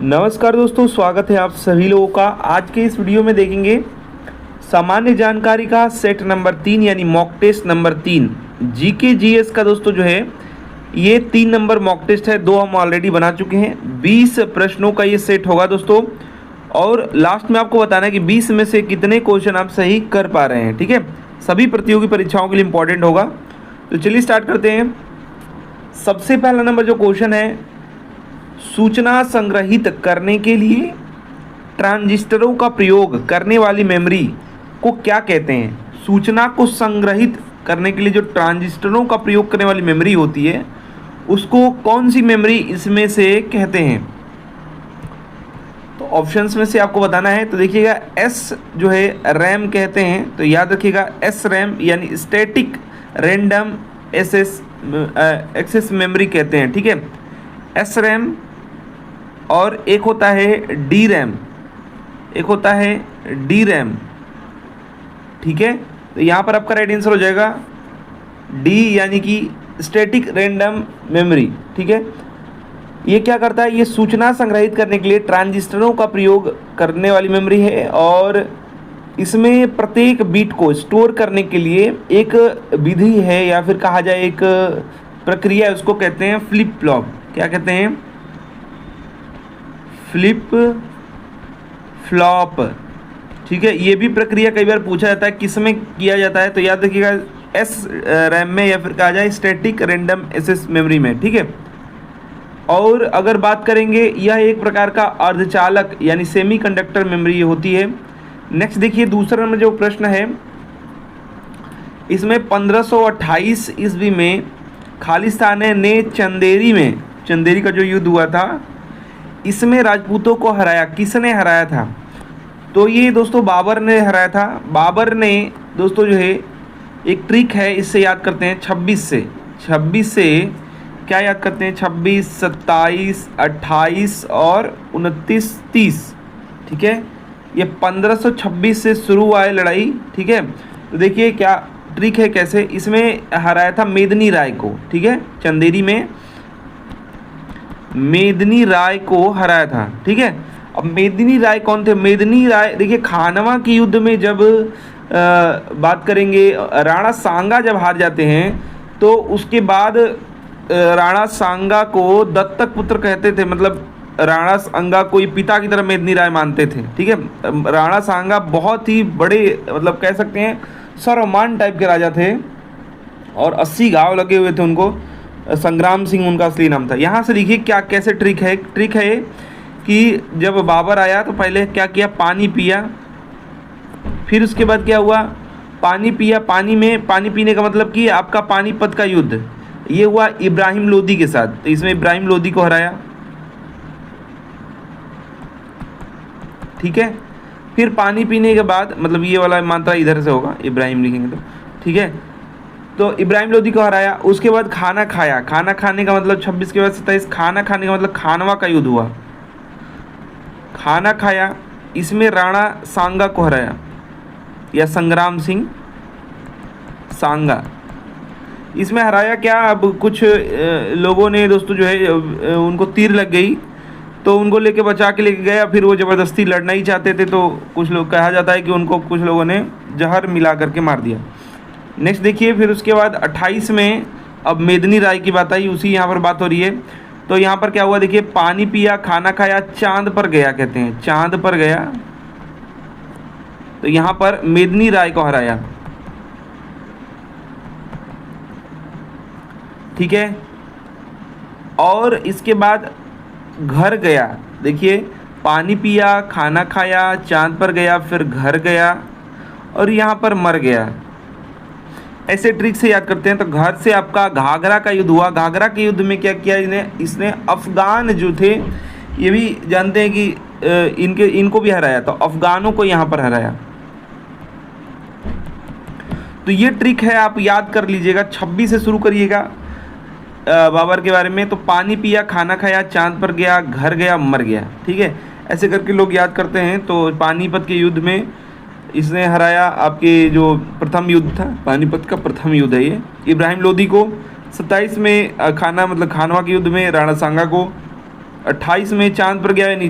नमस्कार दोस्तों, स्वागत है आप सभी लोगों का। आज के इस वीडियो में देखेंगे सामान्य जानकारी का सेट नंबर 3 यानी mock test number 3 GK GS का। दोस्तों जो है ये 3 नंबर मॉक टेस्ट है, 2 हम ऑलरेडी बना चुके हैं। 20 प्रश्नों का ये सेट होगा दोस्तों, और लास्ट में आपको बताना है कि 20 में से कितने क्वेश्चन आप सही कर पा रहे हैं। ठीक है, सभी प्रतियोगी परीक्षाओं के लिए इंपॉर्टेंट होगा। तो चलिए स्टार्ट करते हैं। सबसे पहला नंबर जो क्वेश्चन है, सूचना संग्रहित करने के लिए ट्रांजिस्टरों का प्रयोग करने वाली मेमोरी को क्या कहते हैं? सूचना को संग्रहित करने के लिए जो ट्रांजिस्टरों का प्रयोग करने वाली मेमोरी होती है उसको कौन सी मेमोरी इसमें से कहते हैं? तो ऑप्शंस में से आपको बताना है। तो देखिएगा, एस जो है रैम कहते हैं, तो याद रखिएगा एस रैम यानी स्टैटिक रैंडम एक्सेस मेमोरी कहते हैं। ठीक है, एस रैम। और एक होता है डी रैम, एक होता है डी रैम। ठीक है, तो यहाँ पर आपका राइट आंसर हो जाएगा डी यानी कि स्टैटिक रैंडम मेमोरी। ठीक है, ये क्या करता है? ये सूचना संग्रहित करने के लिए ट्रांजिस्टरों का प्रयोग करने वाली मेमोरी है, और इसमें प्रत्येक बीट को स्टोर करने के लिए एक विधि है या फिर कहा जाए एक प्रक्रिया है, उसको कहते हैं फ्लिप फ्लॉप। क्या कहते हैं? Flip flop. ठीक है, ये भी प्रक्रिया कई बार पूछा जाता है किस में किया जाता है, तो याद रखिएगा एस रैम में या फिर कहा जाए स्टैटिक रैंडम एक्सेस मेमोरी में। ठीक है, और अगर बात करेंगे, यह एक प्रकार का अर्धचालक यानी सेमीकंडक्टर मेमोरी होती है। नेक्स्ट देखिए, दूसरा नंबर जो प्रश्न है, इसमें 1528 ईस्वी में खालिस्तान ने चंदेरी का जो युद्ध हुआ था, इसमें राजपूतों को हराया। किसने हराया था? तो ये दोस्तों बाबर ने हराया था। बाबर ने दोस्तों जो है एक ट्रिक है, इससे याद करते हैं 26 से क्या याद करते हैं? 26, 27, 28 और 29, 30। ठीक है, ये 1526 से शुरू हुआ है लड़ाई। ठीक है, तो देखिए क्या ट्रिक है, कैसे इसमें हराया था मेदिनी राय को। ठीक है, चंदेरी में मेदिनी राय को हराया था। ठीक है, अब मेदिनी राय कौन थे? मेदिनी राय देखिए खानवा के युद्ध में जब बात करेंगे, राणा सांगा जब हार जाते हैं तो उसके बाद राणा सांगा को दत्तक पुत्र कहते थे, मतलब राणा सांगा को पिता की तरह मेदिनी राय मानते थे। ठीक है, राणा सांगा बहुत ही बड़े, मतलब कह सकते हैं सर्वमान टाइप के राजा थे, और 80 गांव लगे हुए थे उनको। संग्राम सिंह उनका असली नाम था। यहाँ से देखिए क्या कैसे ट्रिक है कि जब बाबर आया तो पहले क्या किया? पानी पिया। फिर उसके बाद क्या हुआ? पानी पिया। पानी पीने का मतलब कि आपका पानीपत का युद्ध ये हुआ इब्राहिम लोदी के साथ, तो इसमें इब्राहिम लोदी को हराया। ठीक है, फिर पानी पीने के बाद, मतलब ये वाला मात्रा इधर से होगा, इब्राहिम लिखेंगे तो। ठीक है, तो इब्राहिम लोदी को हराया। उसके बाद खाना खाया। खाना खाने का मतलब 26 के बाद 27, खाना खाने का मतलब खानवा का युद्ध हुआ। खाना खाया, इसमें राणा सांगा को हराया या संग्राम सिंह सांगा, इसमें हराया। क्या अब कुछ लोगों ने दोस्तों जो है उनको तीर लग गई, तो उनको लेके बचा के लेके गया। फिर वो ज़बरदस्ती लड़ना ही चाहते थे, तो कुछ लोग कहा जाता है कि उनको कुछ लोगों ने जहर मिला करके मार दिया। नेक्स्ट देखिए, फिर उसके बाद 28 में अब मेदिनी राय की बात आई, उसी यहाँ पर बात हो रही है। तो यहाँ पर क्या हुआ देखिए, पानी पिया, खाना खाया, चांद पर गया कहते हैं, चांद पर गया। तो यहाँ पर मेदिनी राय को हराया। ठीक है, और इसके बाद घर गया। देखिए, पानी पिया, खाना खाया, चांद पर गया, फिर घर गया, और यहाँ पर मर गया। ऐसे ट्रिक से याद करते हैं। तो घर से आपका घाघरा का युद्ध हुआ। घाघरा के युद्ध में क्या किया इसने अफगान जो थे, ये भी जानते हैं कि इनको भी हराया, तो अफगानों को यहाँ पर हराया। तो ये ट्रिक है, आप याद कर लीजिएगा। 26 से शुरू करिएगा बाबर के बारे में। तो पानी पिया, खाना खाया, चांद पर गया, घर गया, मर गया। ठीक है, ऐसे करके लोग याद करते हैं। तो पानीपत के युद्ध में इसने हराया, आपके जो प्रथम युद्ध था पानीपत का प्रथम युद्ध है ये, इब्राहिम लोदी को। 27 में खानवा के युद्ध में राणा सांगा को, 28 में चांद पर गया यानी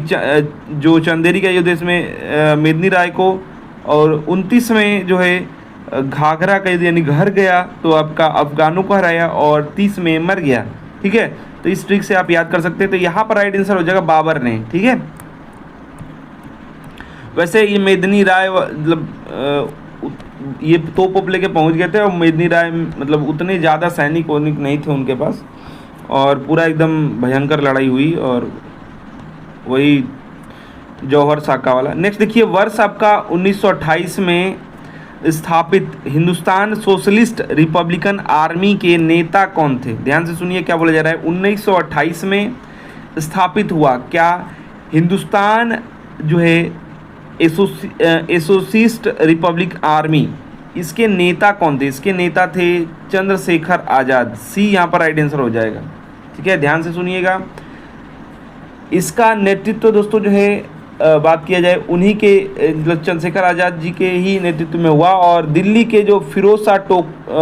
जो चंदेरी का युद्ध इसमें मेदिनी राय को, और 29 में जो है घाघरा का युद्ध यानी घर गया तो आपका अफगानों को हराया, और 30 में मर गया। ठीक है, तो इस ट्रिक से आप याद कर सकते हैं। तो यहाँ पर राइट आंसर हो जाएगा बाबर ने। ठीक है, वैसे ये मेदिनी राय मतलब ये तोप ओप लेके पहुँच गए थे, और मेदिनी राय मतलब उतने ज़्यादा सैनिक वैनिक नहीं थे उनके पास, और पूरा एकदम भयंकर लड़ाई हुई, और वही जौहर साका वाला। नेक्स्ट देखिए, वर्ष आपका 1928 में स्थापित हिंदुस्तान सोशलिस्ट रिपब्लिकन आर्मी के नेता कौन थे? ध्यान से सुनिए क्या बोला जा रहा है। 1928 में स्थापित हुआ क्या हिंदुस्तान जो है सोशलिस्ट रिपब्लिक आर्मी, इसके नेता कौन थे? इसके नेता थे चंद्रशेखर आज़ाद। सी यहाँ पर राइट आंसर हो जाएगा। ठीक है, ध्यान से सुनिएगा। इसका नेतृत्व दोस्तों जो है बात किया जाए उन्हीं के मतलब चंद्रशेखर आज़ाद जी के ही नेतृत्व में हुआ, और दिल्ली के जो फिरोज शाह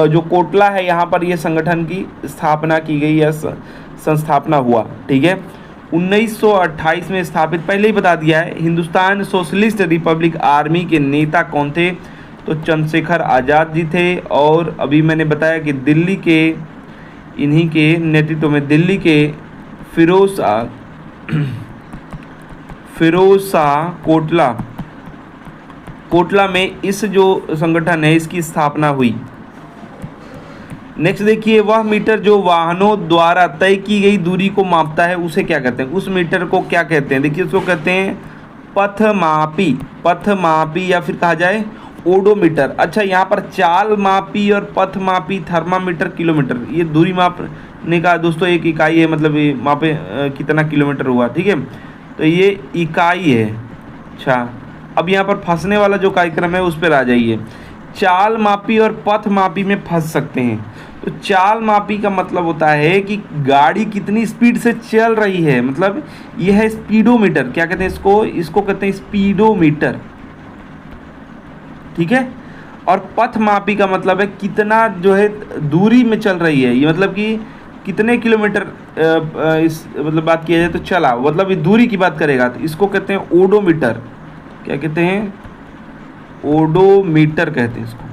जो कोटला है यहाँ पर ये संगठन की स्थापना की गई या संस्थापना हुआ। ठीक है, 1928 में स्थापित, पहले ही बता दिया है। हिंदुस्तान सोशलिस्ट रिपब्लिक आर्मी के नेता कौन थे? तो चंद्रशेखर आज़ाद जी थे, और अभी मैंने बताया कि दिल्ली के इन्हीं के नेतृत्व में दिल्ली के फिरोज शाह कोटला में इस जो संगठन है इसकी स्थापना हुई। नेक्स्ट देखिए, वह मीटर जो वाहनों द्वारा तय की गई दूरी को मापता है उसे क्या कहते हैं? उस मीटर को क्या कहते हैं? देखिए, उसको कहते हैं पथमापी या फिर कहा जाए ओडोमीटर। अच्छा, यहाँ पर चाल मापी और पथ मापी, थर्मामीटर, किलोमीटर, ये दूरी मापने का दोस्तों एक इकाई है, मतलब ये मापे कितना किलोमीटर हुआ। ठीक है, तो ये इकाई है। अच्छा, अब यहाँ पर फंसने वाला जो कार्यक्रम है उस पर आ जाइए। चाल मापी और पथ मापी में फंस सकते हैं। तो चाल मापी का मतलब होता है कि गाड़ी कितनी स्पीड से चल रही है, मतलब यह है स्पीडोमीटर। क्या कहते हैं इसको कहते हैं स्पीडोमीटर। ठीक है, और पथ मापी का मतलब है कितना जो है दूरी में चल रही है, ये मतलब कि कितने किलोमीटर इस मतलब बात किया जाए तो चला, मतलब ये दूरी की बात करेगा, तो इसको कहते हैं ओडोमीटर। क्या कहते हैं? ओडोमीटर कहते हैं इसको।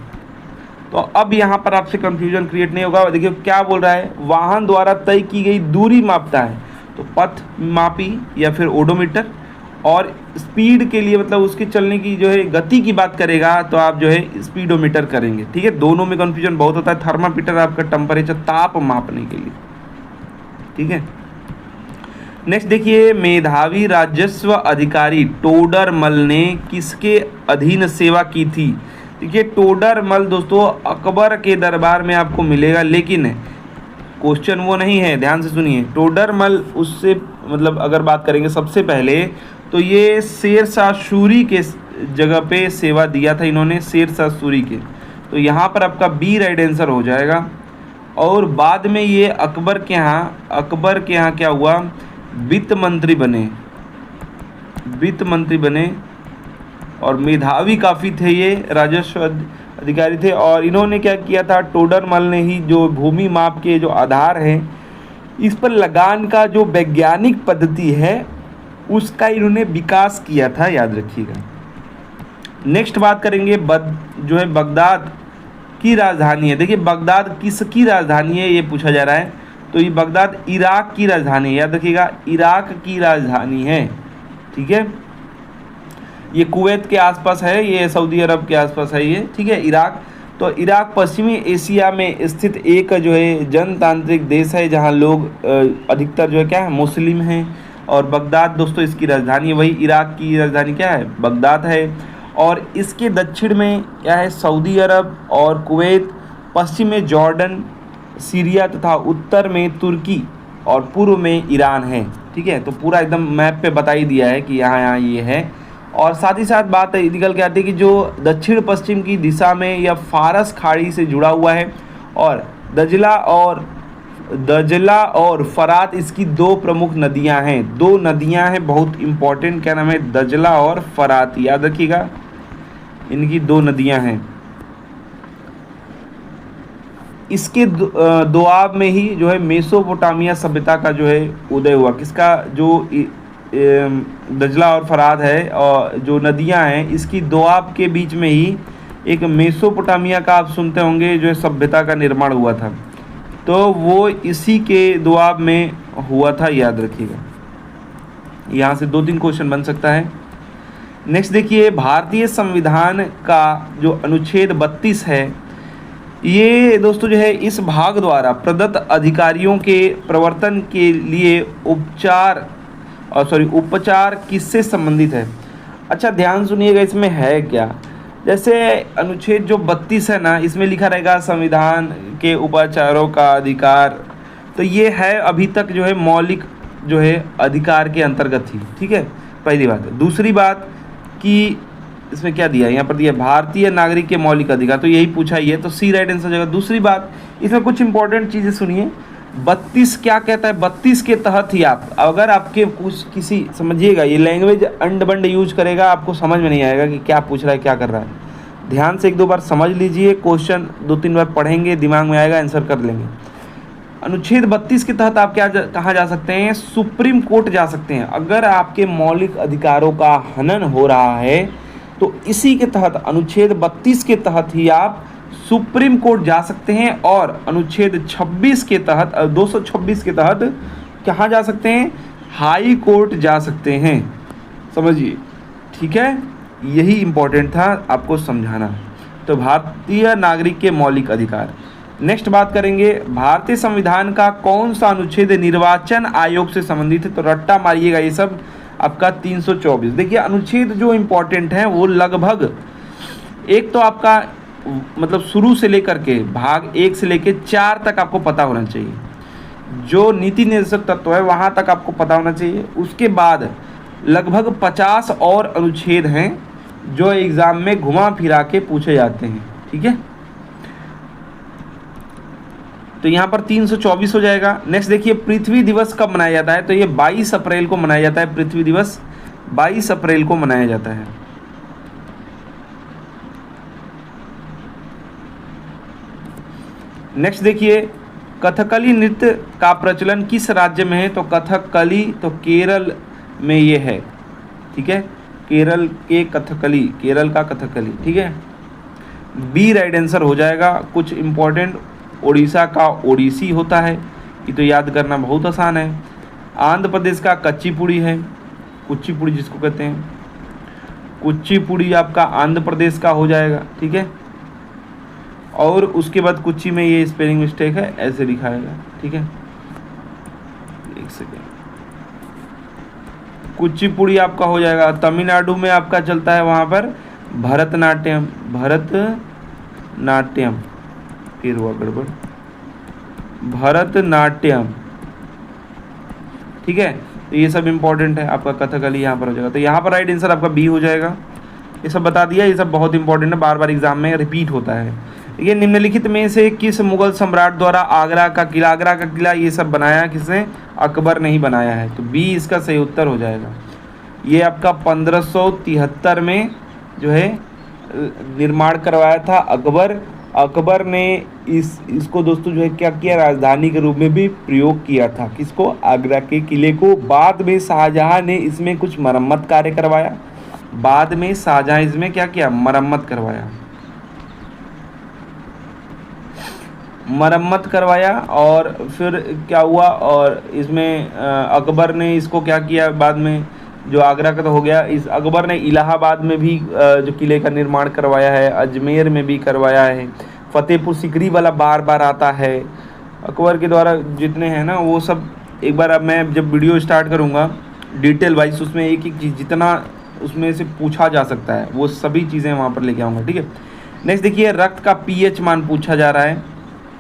तो अब यहाँ पर आपसे कंफ्यूजन क्रिएट नहीं होगा। देखिए क्या बोल रहा है, वाहन द्वारा तय की गई दूरी मापता है, तो पथ मापी या फिर ओडोमीटर, और स्पीड के लिए मतलब उसके चलने की जो है गति की बात करेगा तो आप जो है स्पीडोमीटर करेंगे। ठीक है, दोनों में कंफ्यूजन बहुत होता है। थर्मामीटर आपका टेम्परेचर, ताप मापने के लिए। ठीक है, नेक्स्ट देखिए, मेधावी राजस्व अधिकारी टोडरमल ने किसके अधीन सेवा की थी? देखिए, टोडरमल दोस्तों अकबर के दरबार में आपको मिलेगा, लेकिन क्वेश्चन वो नहीं है, ध्यान से सुनिए। टोडरमल उससे मतलब अगर बात करेंगे सबसे पहले तो ये शेर शाह सूरी के जगह पे सेवा दिया था इन्होंने, शेर शाह सूरी के। तो यहाँ पर आपका बी राइट आंसर हो जाएगा। और बाद में ये अकबर के यहाँ क्या हुआ, वित्त मंत्री बने, और मेधावी काफ़ी थे, ये राजस्व अधिकारी थे। और इन्होंने क्या किया था, टोडरमल ने ही जो भूमि माप के जो आधार हैं इस पर लगान का जो वैज्ञानिक पद्धति है उसका इन्होंने विकास किया था, याद रखिएगा। नेक्स्ट बात करेंगे जो है बगदाद की राजधानी है। देखिए, बगदाद किसकी राजधानी है ये पूछा जा रहा है, तो ये बगदाद इराक की राजधानी है, याद रखिएगा, इराक की राजधानी है। ठीक है, ये कुवैत के आसपास है, ये सऊदी अरब के आसपास है ये। ठीक है, इराक। तो इराक पश्चिमी एशिया में स्थित एक जो है जनतांत्रिक देश है जहाँ लोग अधिकतर जो है क्या है, मुस्लिम हैं। और बगदाद दोस्तों इसकी राजधानी है, वही इराक की राजधानी क्या है, बगदाद है। और इसके दक्षिण में क्या है, सऊदी अरब और कुवैत, पश्चिम में जॉर्डन, सीरिया तथा उत्तर में तुर्की और पूर्व में ईरान है। ठीक है, तो पूरा एकदम मैप पे बता ही दिया है कि यहाँ ये है। और साथ ही साथ बात निकल के आती है कि जो दक्षिण पश्चिम की दिशा में यह फारस खाड़ी से जुड़ा हुआ है, और दजला और फरात इसकी दो प्रमुख नदियां हैं। दो नदियां हैं बहुत इम्पोर्टेंट, क्या नाम है, दजला और फरात, याद रखिएगा, इनकी दो नदियां हैं। इसके दोआब में ही जो है मेसोपोटामिया सभ्यता का जो है उदय हुआ। किसका? जो दजला और फरात है और जो नदियां हैं, इसकी दोआब के बीच में ही एक मेसोपोटामिया का आप सुनते होंगे जो है सभ्यता का निर्माण हुआ था। तो वो इसी के दोआब में हुआ था, याद रखिएगा। यहाँ से 2-3 क्वेश्चन बन सकता है। नेक्स्ट देखिए, भारतीय संविधान का जो अनुच्छेद 32 है, ये दोस्तों जो है इस भाग द्वारा प्रदत्त अधिकारियों के प्रवर्तन के लिए उपचार किससे संबंधित है? अच्छा ध्यान सुनिएगा, इसमें है क्या। जैसे अनुच्छेद जो 32 है ना, इसमें लिखा रहेगा संविधान के उपचारों का अधिकार, तो ये है अभी तक जो है मौलिक जो है अधिकार के अंतर्गत ही, ठीक है, पहली बात। दूसरी बात कि इसमें क्या दिया है, यहाँ पर दिया भारतीय नागरिक के मौलिक अधिकार, तो यही पूछा ही है, तो सी राइट आंसर जगह। दूसरी बात, इसमें कुछ इंपॉर्टेंट चीज़ें सुनिए। 32 क्या कहता है? 32 के तहत ही आप, अगर आपके कुछ किसी, समझिएगा ये लैंग्वेज अंड बंड यूज करेगा, आपको समझ में नहीं आएगा कि क्या पूछ रहा है, क्या कर रहा है। ध्यान से 1-2 बार समझ लीजिए, क्वेश्चन 2-3 बार पढ़ेंगे, दिमाग में आएगा, आंसर कर लेंगे। अनुच्छेद 32 के तहत आप कहाँ जा सकते हैं? सुप्रीम कोर्ट जा सकते हैं। अगर आपके मौलिक अधिकारों का हनन हो रहा है तो इसी के तहत, अनुच्छेद 32 के तहत ही आप सुप्रीम कोर्ट जा सकते हैं। और अनुच्छेद 26 के तहत, 226 के तहत कहाँ जा सकते हैं? हाई कोर्ट जा सकते हैं। समझिए, ठीक है, यही इम्पोर्टेंट था आपको समझाना। तो भारतीय नागरिक के मौलिक अधिकार। नेक्स्ट बात करेंगे, भारतीय संविधान का कौन सा अनुच्छेद निर्वाचन आयोग से संबंधित है? तो रट्टा मारिएगा, ये सब आपका 324। देखिए अनुच्छेद जो इम्पोर्टेंट है वो लगभग, एक तो आपका मतलब शुरू से लेकर के भाग 1 से लेकर 4 तक आपको पता होना चाहिए। जो नीति निर्देशक तत्व है वहाँ तक आपको पता होना चाहिए। उसके बाद लगभग 50 और अनुच्छेद हैं जो एग्ज़ाम में घुमा फिरा के पूछे जाते हैं, ठीक है। तो यहाँ पर 324 हो जाएगा। नेक्स्ट देखिए, पृथ्वी दिवस कब मनाया जाता है? तो ये 22 अप्रैल को मनाया जाता है। पृथ्वी दिवस 22 अप्रैल को मनाया जाता है। नेक्स्ट देखिए, कथकली नृत्य का प्रचलन किस राज्य में है? तो कथकली तो केरल में ये है, ठीक है, केरल के कथकली, केरल का कथकली, ठीक है। बी राइट आंसर हो जाएगा। कुछ इंपॉर्टेंट, उड़ीसा का ओडिसी होता है, ये तो याद करना बहुत आसान है। आंध्र प्रदेश का कच्चीपुड़ी है, कुचिपुड़ी जिसको कहते हैं, कुचिपुड़ी आपका आंध्र प्रदेश का हो जाएगा, ठीक है। और उसके बाद कुची में ये स्पेलिंग मिस्टेक है, ऐसे लिखाएगा, ठीक है, एक सेकेंड। कुचिपुड़ी आपका हो जाएगा। तमिलनाडु में आपका चलता है वहाँ पर भरतनाट्यम, भरतनाट्यम, फिर हुआ गड़बड़, भरतनाट्यम, ठीक है। तो ये सब इंपॉर्टेंट है। आपका कथकली यहाँ पर हो जाएगा, तो यहाँ पर राइट आंसर आपका बी हो जाएगा। ये सब बता दिया, ये सब बहुत इंपॉर्टेंट है, बार बार एग्जाम में रिपीट होता है। ये निम्नलिखित में से किस मुगल सम्राट द्वारा आगरा का किला ये सब बनाया किसने? अकबर ने ही बनाया है। तो बी इसका सही उत्तर हो जाएगा। ये आपका 1573 में जो है निर्माण करवाया था अकबर। अकबर ने इसको दोस्तों जो है क्या किया, राजधानी के रूप में भी प्रयोग किया था। किसको? आगरा के किले को। बाद में शाहजहां ने इसमें कुछ मरम्मत कार्य करवाया। बाद में शाहजहां इसमें क्या किया? मरम्मत करवाया, मरम्मत करवाया। और फिर क्या हुआ, और इसमें अकबर ने इसको क्या किया, बाद में जो आगरा का तो हो गया, इस अकबर ने इलाहाबाद में भी जो किले का निर्माण करवाया है, अजमेर में भी करवाया है, फतेहपुर सिकरी वाला बार बार आता है। अकबर के द्वारा जितने हैं ना वो सब, एक बार अब मैं जब वीडियो स्टार्ट करूँगा डिटेल वाइज, उसमें एक एक चीज़ जितना उसमें से पूछा जा सकता है वो सभी चीज़ें वहाँ पर लेके आऊँगा, ठीक है। नेक्स्ट देखिए, रक्त का पीएच मान पूछा जा रहा है,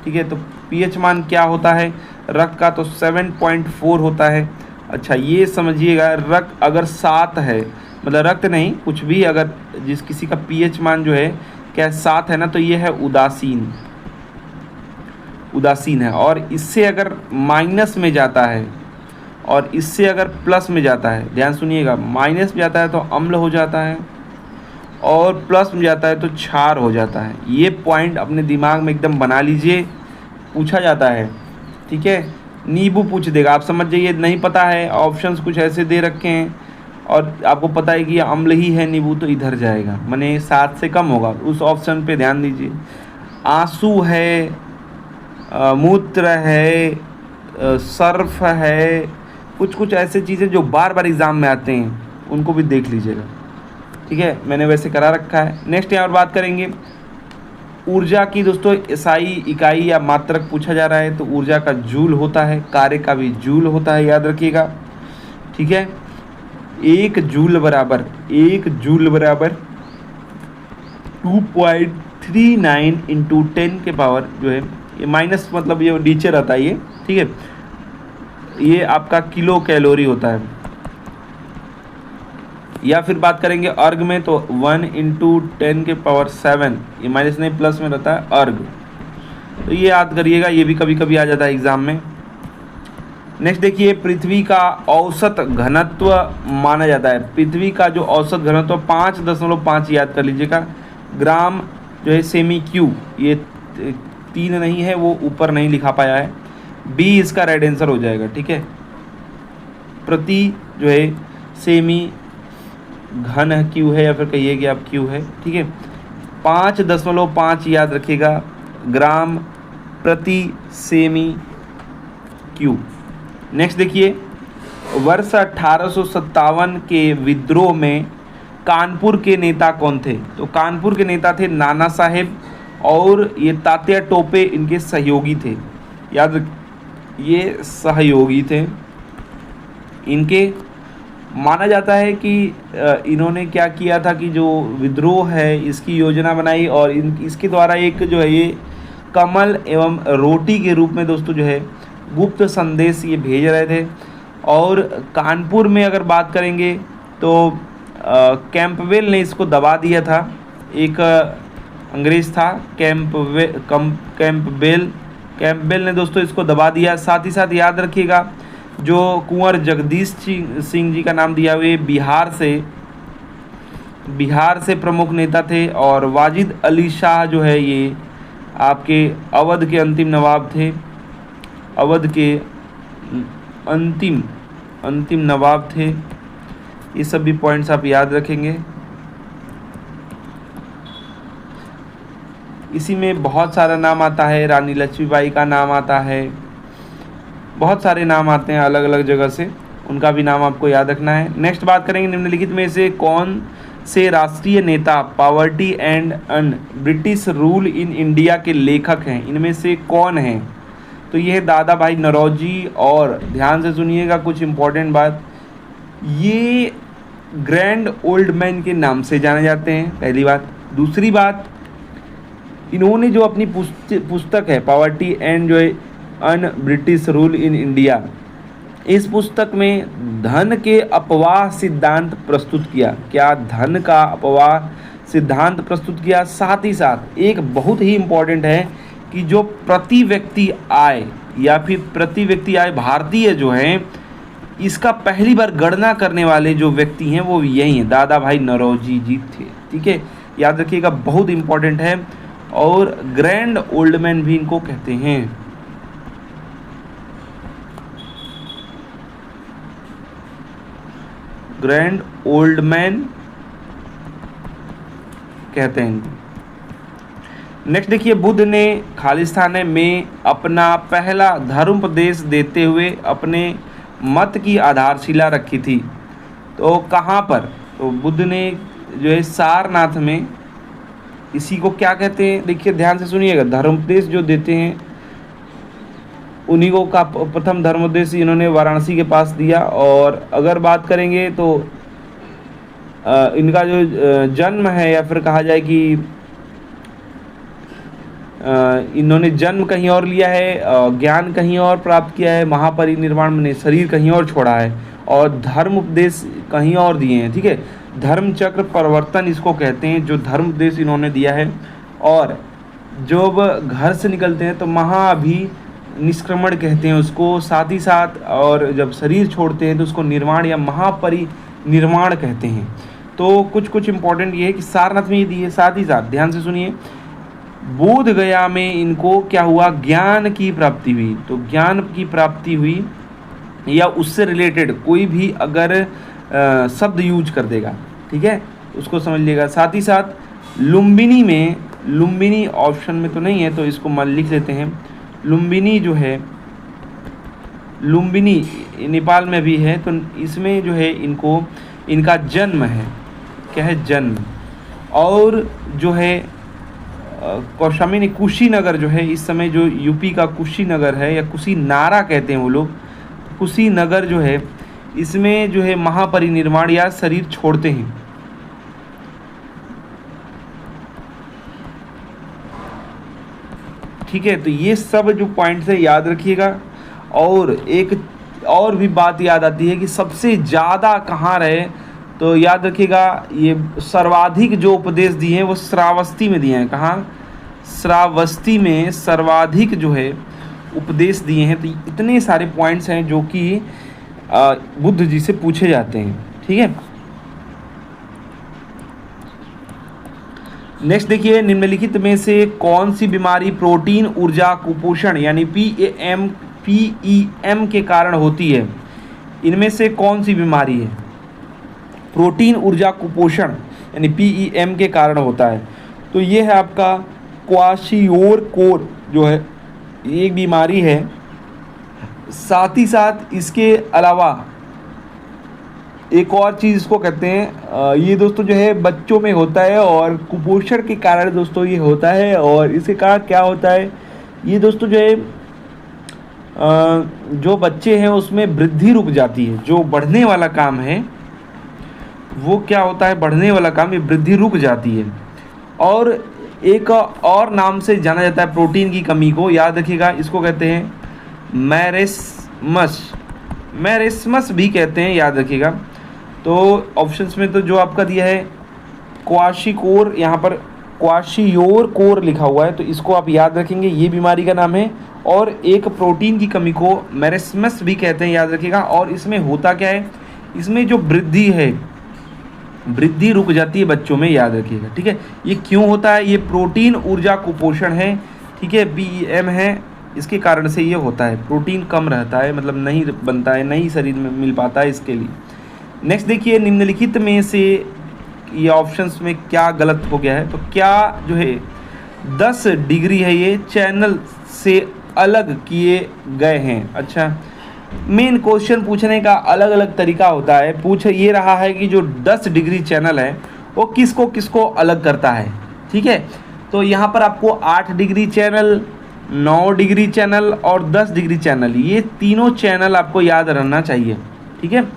ठीक है। तो पीएच मान क्या होता है रक्त का? तो 7.4 होता है। अच्छा ये समझिएगा, रक्त अगर 7 है, मतलब रक्त नहीं कुछ भी, अगर जिस किसी का पीएच मान जो है क्या 7 है ना, तो ये है उदासीन, उदासीन है। और इससे अगर माइनस में जाता है और इससे अगर प्लस में जाता है, ध्यान सुनिएगा, माइनस में जाता है तो अम्ल हो जाता है और प्लस में जाता है तो क्षार हो जाता है। ये पॉइंट अपने दिमाग में एकदम बना लीजिए, पूछा जाता है, ठीक है, नींबू पूछ देगा, आप समझ जाइए। नहीं पता है, ऑप्शंस कुछ ऐसे दे रखे हैं और आपको पता है कि ये अम्ल ही है नींबू, तो इधर जाएगा, माने 7 से कम होगा, उस ऑप्शन पे ध्यान दीजिए। आंसू है, मूत्र है, सर्फ है, कुछ कुछ ऐसे चीज़ें जो बार बार एग्ज़ाम में आते हैं, उनको भी देख लीजिएगा, ठीक है, मैंने वैसे करा रखा है। नेक्स्ट यहाँ पर बात करेंगे ऊर्जा की दोस्तों। एसआई इकाई या मात्रक पूछा जा रहा है, तो ऊर्जा का जूल होता है, कार्य का भी जूल होता है, याद रखिएगा, ठीक है। 1 जूल बराबर 2.39 इंटू 10 के पावर जो है, ये माइनस मतलब ये नीचे रहता है ये, ठीक है, ये आपका किलो कैलोरी होता है। या फिर बात करेंगे अर्ग में, तो 1 इंटू 10 के पावर 7, ये माइनस नहीं प्लस में रहता है अर्ग, तो ये याद करिएगा, ये भी कभी कभी आ जाता है एग्जाम में। नेक्स्ट देखिए, पृथ्वी का औसत घनत्व माना जाता है, पृथ्वी का जो औसत घनत्व 5.5 याद कर लीजिएगा, ग्राम जो है सेमी क्यू, ये 3 नहीं है, वो ऊपर नहीं लिखा पाया है, बी इसका राइट आंसर हो जाएगा, ठीक है। प्रति जो है सेमी घन क्यू है, या फिर कहिए कि आप क्यू है, ठीक है। 5.5 याद रखिएगा, ग्राम प्रति सेमी क्यू। नेक्स्ट देखिए, वर्ष 1857 के विद्रोह में कानपुर के नेता कौन थे? तो कानपुर के नेता थे नाना साहेब, और ये तात्या टोपे इनके सहयोगी थे, याद ये सहयोगी थे इनके। माना जाता है कि इन्होंने क्या किया था कि जो विद्रोह है इसकी योजना बनाई, और इसके द्वारा एक जो है ये कमल एवं रोटी के रूप में दोस्तों जो है गुप्त संदेश ये भेज रहे थे। और कानपुर में अगर बात करेंगे तो कैंपबेल ने इसको दबा दिया था, एक अंग्रेज़ था कैंपबेल ने दोस्तों इसको दबा दिया। साथ ही साथ याद रखिएगा, जो कुंवर जगदीश सिंह जी का नाम दिया हुए बिहार से प्रमुख नेता थे, और वाजिद अली शाह जो है ये आपके अवध के अंतिम नवाब थे, अवध के अंतिम नवाब थे। ये सब भी पॉइंट्स आप याद रखेंगे। इसी में बहुत सारा नाम आता है, रानी लक्ष्मीबाई का नाम आता है, बहुत सारे नाम आते हैं अलग अलग जगह से, उनका भी नाम आपको याद रखना है। नेक्स्ट बात करेंगे, निम्नलिखित में से कौन से राष्ट्रीय नेता poverty and un British rule in India के लेखक हैं? इनमें से कौन हैं? तो ये है दादा भाई नौरोजी, और ध्यान से सुनिएगा कुछ इम्पोर्टेंट बात, ये ग्रैंड ओल्ड मैन के नाम से जाने जाते हैं, पहली बात। दूसरी बात, इन्होंने जो अपनी पुस्तक है पॉवर्टी एंड जो है un British rule in India, इस पुस्तक में धन के अपवाह सिद्धांत प्रस्तुत किया। क्या? धन का अपवाह सिद्धांत प्रस्तुत किया। साथ ही साथ एक बहुत ही इम्पोर्टेंट है कि जो प्रति व्यक्ति आय या फिर प्रति व्यक्ति आय भारतीय जो हैं, इसका पहली बार गणना करने वाले जो व्यक्ति हैं वो यही हैं, दादा भाई नौरोजी जी थे, ठीक है, याद रखिएगा, बहुत इम्पोर्टेंट है। और ग्रैंड ओल्ड मैन भी इनको कहते हैं। ग्रैंड ओल्ड मैन कहते हैं इनको। नेक्स्ट देखिए, बुद्ध ने खालिस्तान में अपना पहला धर्मोपदेश देते हुए अपने मत की आधारशिला रखी थी। तो कहाँ पर? तो बुद्ध ने जो है सारनाथ में, इसी को क्या कहते हैं, देखिए ध्यान से सुनिएगा, धर्मोपदेश जो देते हैं उन्हीं को का प्रथम धर्मोपदेश इन्होंने वाराणसी के पास दिया। और अगर बात करेंगे तो इनका जो जन्म है, या फिर कहा जाए कि इन्होंने जन्म कहीं और लिया है, ज्ञान कहीं और प्राप्त किया है, महापरिनिर्वाण में शरीर कहीं और छोड़ा है, और धर्म उपदेश कहीं और दिए हैं, ठीक है। धर्म चक्र परिवर्तन इसको कहते हैं, जो धर्म उपदेश इन्होंने दिया है। और जब घर से निकलते हैं तो महाभिनिष्क्रमण कहते हैं उसको। साथ ही साथ और जब शरीर छोड़ते हैं तो उसको निर्वाण या महापरिनिर्वाण कहते हैं। तो कुछ इम्पोर्टेंट ये है कि सारनाथ में ये दिए। साथ ही साथ ध्यान से सुनिए, बोध गया में इनको क्या हुआ, ज्ञान की प्राप्ति हुई। तो ज्ञान की प्राप्ति हुई या उससे रिलेटेड कोई भी अगर शब्द यूज कर देगा, ठीक है, उसको समझ लीजिएगा। साथ ही साथ लुम्बिनी में, लुम्बिनी ऑप्शन में तो नहीं है तो इसको मान लिख लेते हैं। लुम्बिनी जो है, लुम्बिनी नेपाल में भी है, तो इसमें जो है इनको, इनका जन्म है, क्या है, जन्म। और जो है कौशाम्बी कुशीनगर जो है, इस समय जो यूपी का कुशीनगर है या कुशीनारा कहते हैं वो लोग, कुशीनगर जो है इसमें जो है महापरिनिर्वाण या शरीर छोड़ते हैं। ठीक है, तो ये सब जो पॉइंट्स है याद रखिएगा। और एक और भी बात याद आती है कि सबसे ज़्यादा कहाँ रहे, तो याद रखिएगा ये सर्वाधिक जो उपदेश दिए हैं वो श्रावस्ती में दिए हैं। कहाँ, श्रावस्ती में सर्वाधिक जो है उपदेश दिए हैं। तो इतने सारे पॉइंट्स हैं जो कि बुद्ध जी से पूछे जाते हैं। ठीक है, नेक्स्ट देखिए, निम्नलिखित में से कौन सी बीमारी प्रोटीन ऊर्जा कुपोषण यानी PEM के कारण होती है? इनमें से कौन सी बीमारी है प्रोटीन ऊर्जा कुपोषण यानी PEM के कारण होता है? तो ये है आपका क्वाशियोर जो है, एक बीमारी है। साथ ही साथ इसके अलावा एक और चीज़ इसको कहते हैं, ये दोस्तों जो है बच्चों में होता है और कुपोषण के कारण दोस्तों ये होता है। और इसके कारण क्या होता है, ये दोस्तों जो है जो बच्चे हैं उसमें वृद्धि रुक जाती है। जो बढ़ने वाला काम है वो क्या होता है, बढ़ने वाला काम, ये वृद्धि रुक जाती है। और एक और नाम से जाना जाता है प्रोटीन की कमी को, याद रखिएगा, इसको कहते हैं मैरेस्मस, मैरेस्मस भी कहते हैं, याद रखिएगा। तो ऑप्शंस में तो जो आपका दिया है क्वाशिकोर, यहाँ पर क्वाशियोर कोर लिखा हुआ है, तो इसको आप याद रखेंगे, ये बीमारी का नाम है। और एक प्रोटीन की कमी को मैरेस्मस भी कहते हैं, याद रखिएगा। और इसमें होता क्या है, इसमें जो वृद्धि है, वृद्धि रुक जाती है बच्चों में, याद रखिएगा। ठीक है, ये क्यों होता है, ये प्रोटीन ऊर्जा कुपोषण है। ठीक है, PEM है, इसके कारण से ये होता है, प्रोटीन कम रहता है, मतलब नहीं बनता है, नहीं शरीर में मिल पाता है, इसके लिए। नेक्स्ट देखिए, निम्नलिखित में से ये ऑप्शंस में क्या गलत हो गया है? तो क्या जो है 10 डिग्री है ये चैनल से अलग किए गए हैं? अच्छा, मेन क्वेश्चन पूछने का अलग अलग तरीका होता है। पूछ ये रहा है कि जो 10 डिग्री चैनल है वो किसको किसको अलग करता है। ठीक है, तो यहाँ पर आपको 8 डिग्री चैनल, 9 डिग्री चैनल और 10 डिग्री चैनल, ये तीनों चैनल आपको याद रहना चाहिए। ठीक है,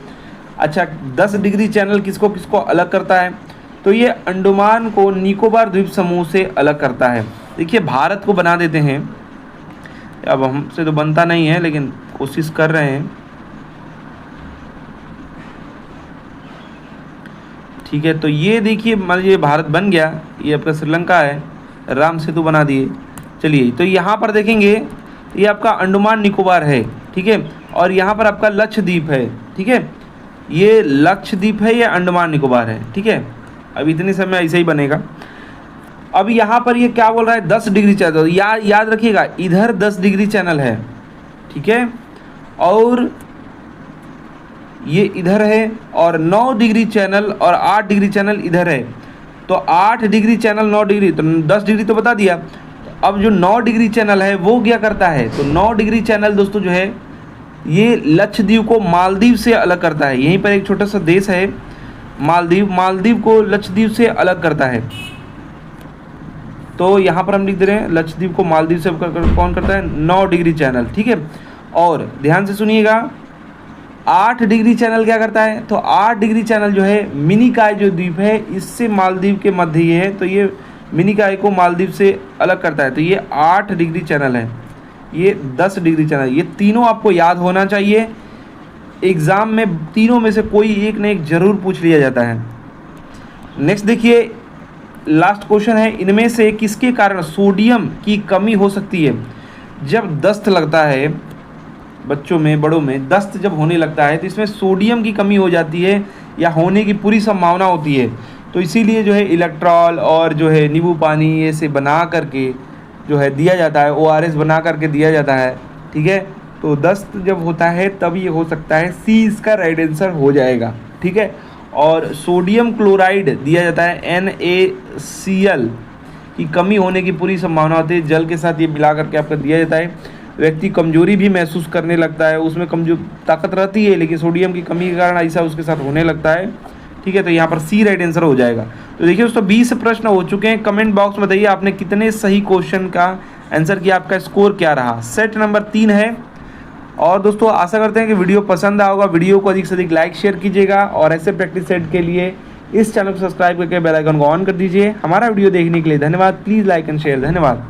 अच्छा, 10 डिग्री चैनल किसको किसको अलग करता है? तो ये अंडमान को निकोबार द्वीप समूह से अलग करता है। देखिए, भारत को बना देते हैं, अब हमसे तो बनता नहीं है लेकिन कोशिश कर रहे हैं। ठीक है, तो ये देखिए, मान लीजिए भारत बन गया, ये आपका श्रीलंका है, राम सेतु बना दिए। चलिए, तो यहाँ पर देखेंगे, ये आपका अंडमान निकोबार है। ठीक है, और यहाँ पर आपका लक्षद्वीप है। ठीक है, ये लक्षद्वीप है, ये अंडमान निकोबार है। ठीक है, अब इतने समय ऐसे ही बनेगा। अब यहाँ पर ये क्या बोल रहा है, 10 डिग्री चैनल, याद रखिएगा, इधर 10 डिग्री चैनल है। ठीक है, और ये इधर है, और 9 डिग्री चैनल और 8 डिग्री चैनल इधर है। तो 8 डिग्री चैनल 9 डिग्री, तो 10 डिग्री तो बता दिया। अब जो 9 डिग्री चैनल है वो क्या करता है, तो 9 डिग्री चैनल दोस्तों जो है ये लक्षद्वीप को मालदीव से अलग करता है। यहीं पर एक छोटा सा देश है मालदीव, मालदीव को लक्षद्वीप से अलग करता है। तो यहाँ पर हम लिख दे रहे हैं लक्षद्वीप को मालदीव से कौन करता है, 9 डिग्री चैनल। ठीक है, और ध्यान से सुनिएगा, 8 डिग्री चैनल क्या करता है, तो 8 डिग्री चैनल जो है मिनिकॉय जो द्वीप है इससे मालदीव के मध्य ये है, तो ये मिनिकॉय को मालदीव से अलग करता है। तो ये 8 डिग्री चैनल है, ये 10 डिग्री चैनल, ये तीनों आपको याद होना चाहिए। एग्ज़ाम में तीनों में से कोई एक न एक जरूर पूछ लिया जाता है। नेक्स्ट देखिए, लास्ट क्वेश्चन है, इनमें से किसके कारण सोडियम की कमी हो सकती है? जब दस्त लगता है बच्चों में, बड़ों में दस्त जब होने लगता है तो इसमें सोडियम की कमी हो जाती है या होने की पूरी संभावना होती है। तो इसीलिए जो है इलेक्ट्रॉल और जो है नींबू पानी ये से बना करके जो है दिया जाता है, ORS बना करके दिया जाता है। ठीक है, तो दस्त जब होता है तब ये हो सकता है, सी इसका राइट आंसर हो जाएगा। ठीक है, और सोडियम क्लोराइड दिया जाता है NaCl की कमी होने की पूरी संभावना होती है, जल के साथ ये मिला करके आपको दिया जाता है। व्यक्ति कमजोरी भी महसूस करने लगता है, उसमें कमजोर ताकत रहती है लेकिन सोडियम की कमी के कारण ऐसा उसके साथ होने लगता है। ठीक है, तो यहाँ पर सी राइट आंसर हो जाएगा। तो देखिए दोस्तों 20 प्रश्न हो चुके हैं। कमेंट बॉक्स में बताइए आपने कितने सही क्वेश्चन का आंसर किया, आपका स्कोर क्या रहा। सेट नंबर 3 है। और दोस्तों आशा करते हैं कि वीडियो पसंद आया होगा। वीडियो को अधिक से अधिक लाइक शेयर कीजिएगा और ऐसे प्रैक्टिस सेट के लिए इस चैनल को सब्सक्राइब करके बेल आइकन को ऑन कर दीजिए। हमारा वीडियो देखने के लिए धन्यवाद। Please like and share. धन्यवाद।